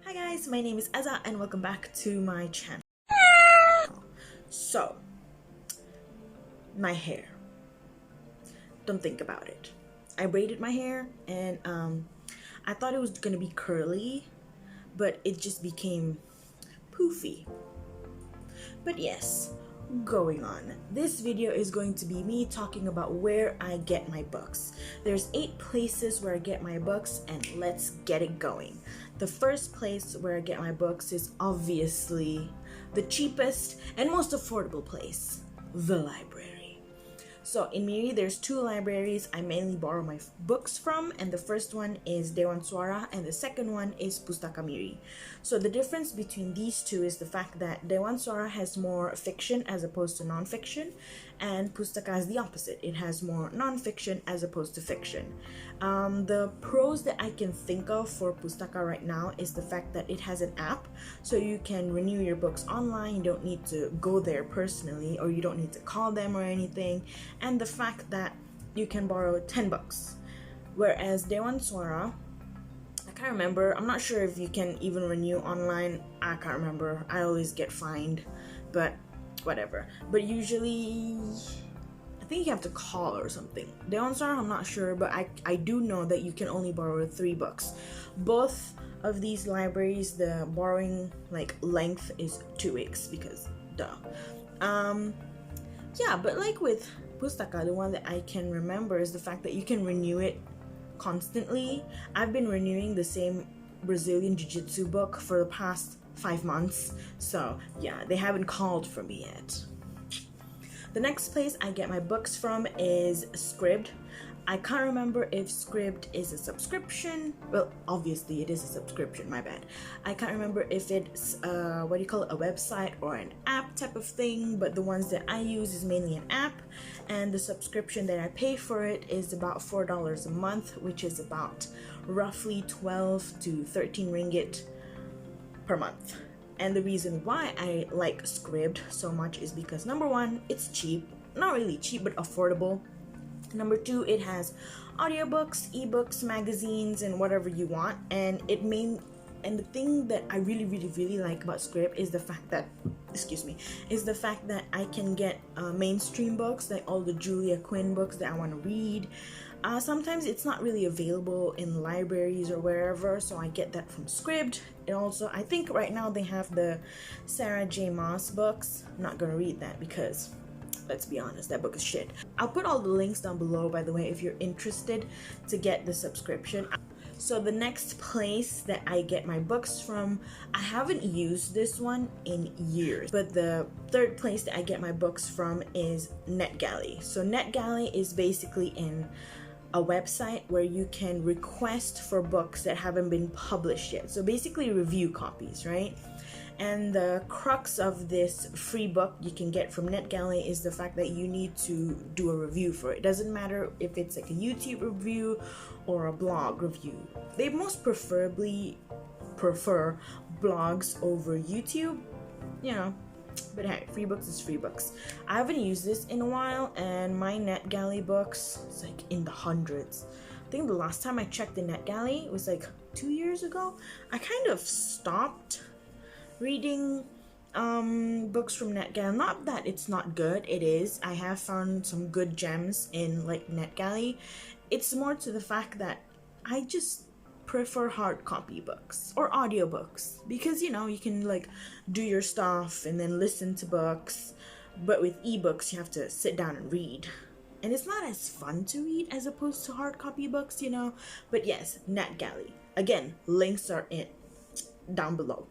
Hi guys, my name is Ezza and welcome back to my channel. So, my hair. Don't think about it. I braided my hair and I thought it was gonna be curly, but it just became poofy. But yes, going on. This video is going to be me talking about where I get my books. There's 8 places where I get my books and let's get it going. The first place where I get my books is obviously the cheapest and most affordable place, the library. So in Miri, there's 2 libraries I mainly borrow my books from, and the first one is Dewan Suara and the second one is Pustaka Miri. So the difference between these two is the fact that Dewan Suara has more fiction as opposed to non-fiction, and Pustaka is the opposite. It has more non-fiction as opposed to fiction. The pros that I can think of for Pustaka right now is the fact that it has an app, so you can renew your books online. You don't need to go there personally, or you don't need to call them or anything, and the fact that you can borrow 10 books. Whereas Dewan Suara, I can't remember, I'm not sure if you can even renew online. I can't remember, I always get fined, but whatever. But usually I think you have to call or something. Dewan Suara, I'm not sure, but I do know that you can only borrow 3 books. Both of these libraries, the borrowing length is 2 weeks because duh. Yeah, but like with Pustaka, the one that I can remember is the fact that you can renew it constantly. I've been renewing the same Brazilian Jiu-Jitsu book for the past 5 months, so yeah, they haven't called for me yet. The next place I get my books from is Scribd. I can't remember if Scribd is a subscription. Well, obviously it is a subscription, my bad. I can't remember if it's a website or an app type of thing, but the ones that I use is mainly an app, and the subscription that I pay for it is about $4 a month, which is about roughly 12 to 13 ringgit per month. And the reason why I like Scribd so much is because number 1, it's cheap. Not really cheap, but affordable. Number 2, it has audiobooks, ebooks, magazines, and whatever you want. And the thing that I really like about Scribd is the fact that, I can get mainstream books, like all the Julia Quinn books that I want to read. Sometimes it's not really available in libraries or wherever, so I get that from Scribd. And also, I think right now they have the Sarah J. Maas books. I'm not gonna read that because, let's be honest, that book is shit. I'll put all the links down below, by the way, if you're interested to get the subscription. So the next place that I get my books from, I haven't used this one in years, but the third place that I get my books from is Netgalley. So Netgalley is basically a website where you can request for books that haven't been published yet. So basically review copies, right? And the crux of this free book you can get from Netgalley is the fact that you need to do a review for it. Doesn't matter if it's like a YouTube review or a blog review. They most preferably prefer blogs over YouTube, you know. But hey, free books is free books. I haven't used this in a while, and my Netgalley books is like in the hundreds. I think the last time I checked the Netgalley was like 2 years ago. I kind of stopped reading books from Netgalley. Not that it's not good, it is. I have found some good gems in Netgalley. It's more to the fact that I just prefer hard copy books or audiobooks because you can do your stuff and then listen to books, but with ebooks you have to sit down and read, and it's not as fun to read as opposed to hard copy books, But yes, Netgalley, again, links are down below.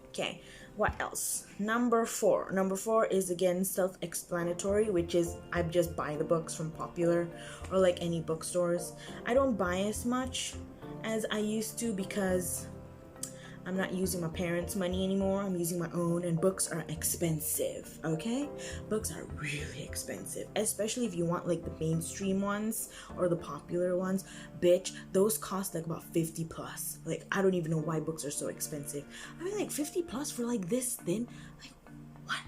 Okay, what else? Number 4 is again self-explanatory, which is I just buy the books from Popular or any bookstores. I don't buy as much as I used to because I'm not using my parents' money anymore. I'm using my own, and books are expensive, okay? Books are really expensive, especially if you want the mainstream ones or the popular ones. Bitch, those cost about 50 plus. I don't even know why books are so expensive. I mean 50 plus for this thin? What?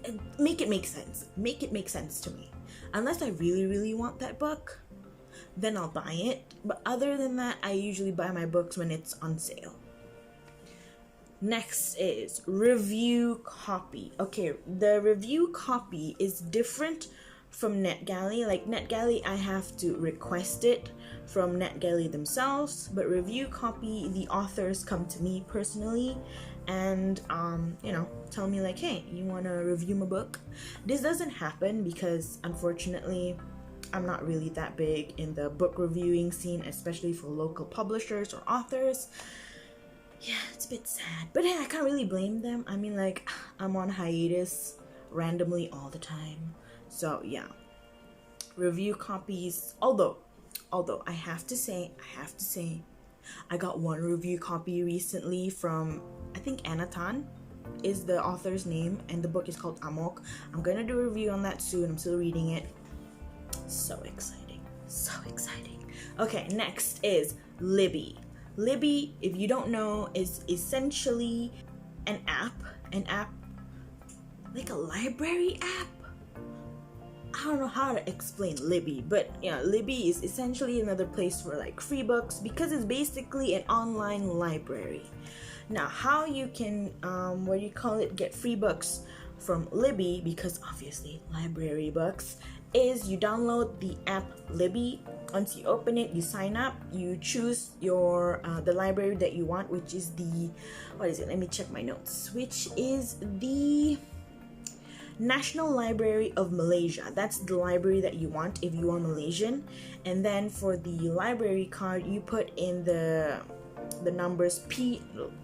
And make it make sense. Make it make sense to me. Unless I really want that book, then I'll buy it. But other than that, I usually buy my books when it's on sale. Next is review copy. Okay, the review copy is different from Netgalley. Like Netgalley, I have to request it from Netgalley themselves, but review copy, the authors come to me personally and tell me like, hey, you want to review my book? This doesn't happen because unfortunately I'm not really that big in the book reviewing scene, especially for local publishers or authors. Yeah, it's a bit sad, but hey, I can't really blame them. I mean, like, I'm on hiatus randomly all the time, so yeah. Review copies, although I have to say I got one review copy recently from, I think Anatan is the author's name, and the book is called Amok. I'm gonna do a review on that soon. I'm still reading it. So exciting, so exciting. Okay, next is Libby. Libby, if you don't know, is essentially an app like a library app. I don't know how to explain Libby, but yeah, Libby is essentially another place for like free books because it's basically an online library. Now, how you can get free books from Libby, because obviously library books, is you download the app Libby. Once you open it, you sign up, you choose your the library that you want, which is the, what is it? Let me check my notes. Which is the National Library of Malaysia. That's the library that you want if you are Malaysian. And then for the library card, you put in the numbers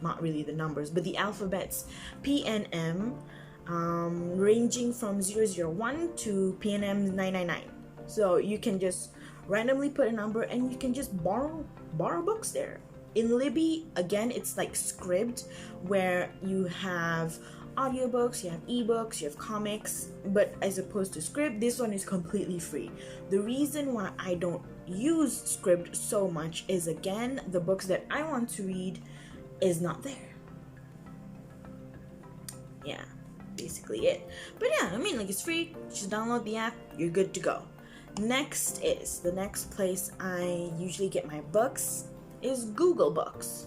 not really the numbers, but the alphabets P and M, ranging from 001 to PNM 999. So you can just randomly put a number and you can just borrow books there. In Libby, again, it's like Scribd, where you have audiobooks, you have ebooks, you have comics, but as opposed to Scribd, this one is completely free. The reason why I don't use Scribd so much is, again, the books that I want to read is not there. Yeah, basically it. But yeah, I mean, like, it's free. Just download the app, you're good to go. Next place I usually get my books is Google Books.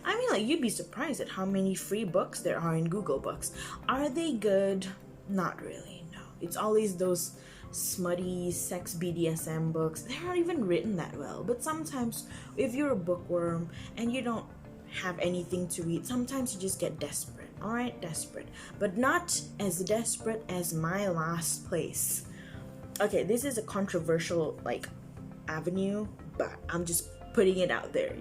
I mean, like, you'd be surprised at how many free books there are in Google Books. Are they good? Not really, no. It's always those smutty sex BDSM books. They're not even written that well. But sometimes, if you're a bookworm and you don't have anything to read, sometimes you just get desperate. Alright, desperate. But not as desperate as my last place. Okay, this is a controversial, like, avenue, but I'm just putting it out there,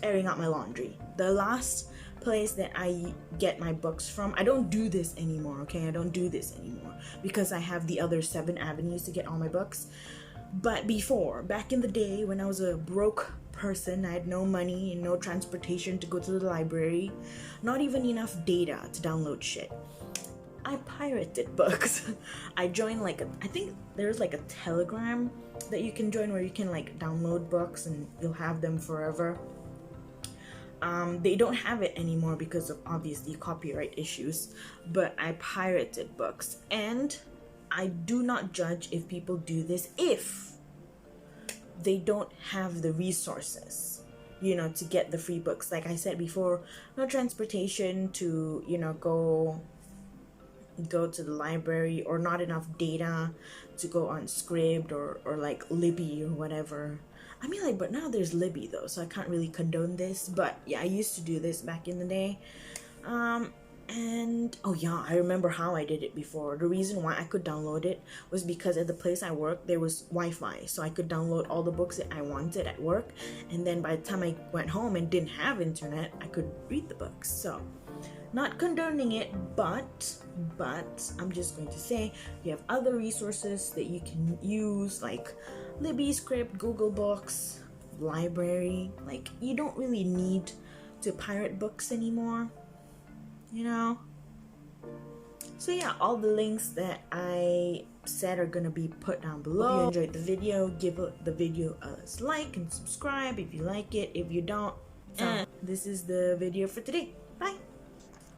airing out my laundry. The last place that I get my books from, I don't do this anymore, okay? I don't do this anymore because I have the other 7 avenues to get all my books. But before, back in the day when I was a broke person, I had no money and no transportation to go to the library, not even enough data to download shit, I pirated books. I joined I think there's like a Telegram that you can join where you can like download books and you'll have them forever. They don't have it anymore because of obviously copyright issues, but I pirated books, and I do not judge if people do this if they don't have the resources, to get the free books. Like I said before, no transportation to, go to the library, or not enough data to go on Scribd or like Libby or whatever. I mean, like, but now there's Libby though, so I can't really condone this. But yeah, I used to do this back in the day. And oh yeah, I remember how I did it before. The reason why I could download it was because at the place I worked, there was Wi-Fi, so I could download all the books that I wanted at work. And then by the time I went home and didn't have internet, I could read the books. So, not condoning it, but I'm just going to say you have other resources that you can use, like Libby, Scribd, Google Books, library. Like, you don't really need to pirate books anymore, So yeah, all the links that I said are gonna be put down below. If you enjoyed the video, give the video a like and subscribe if you like it. If you don't, this is the video for today.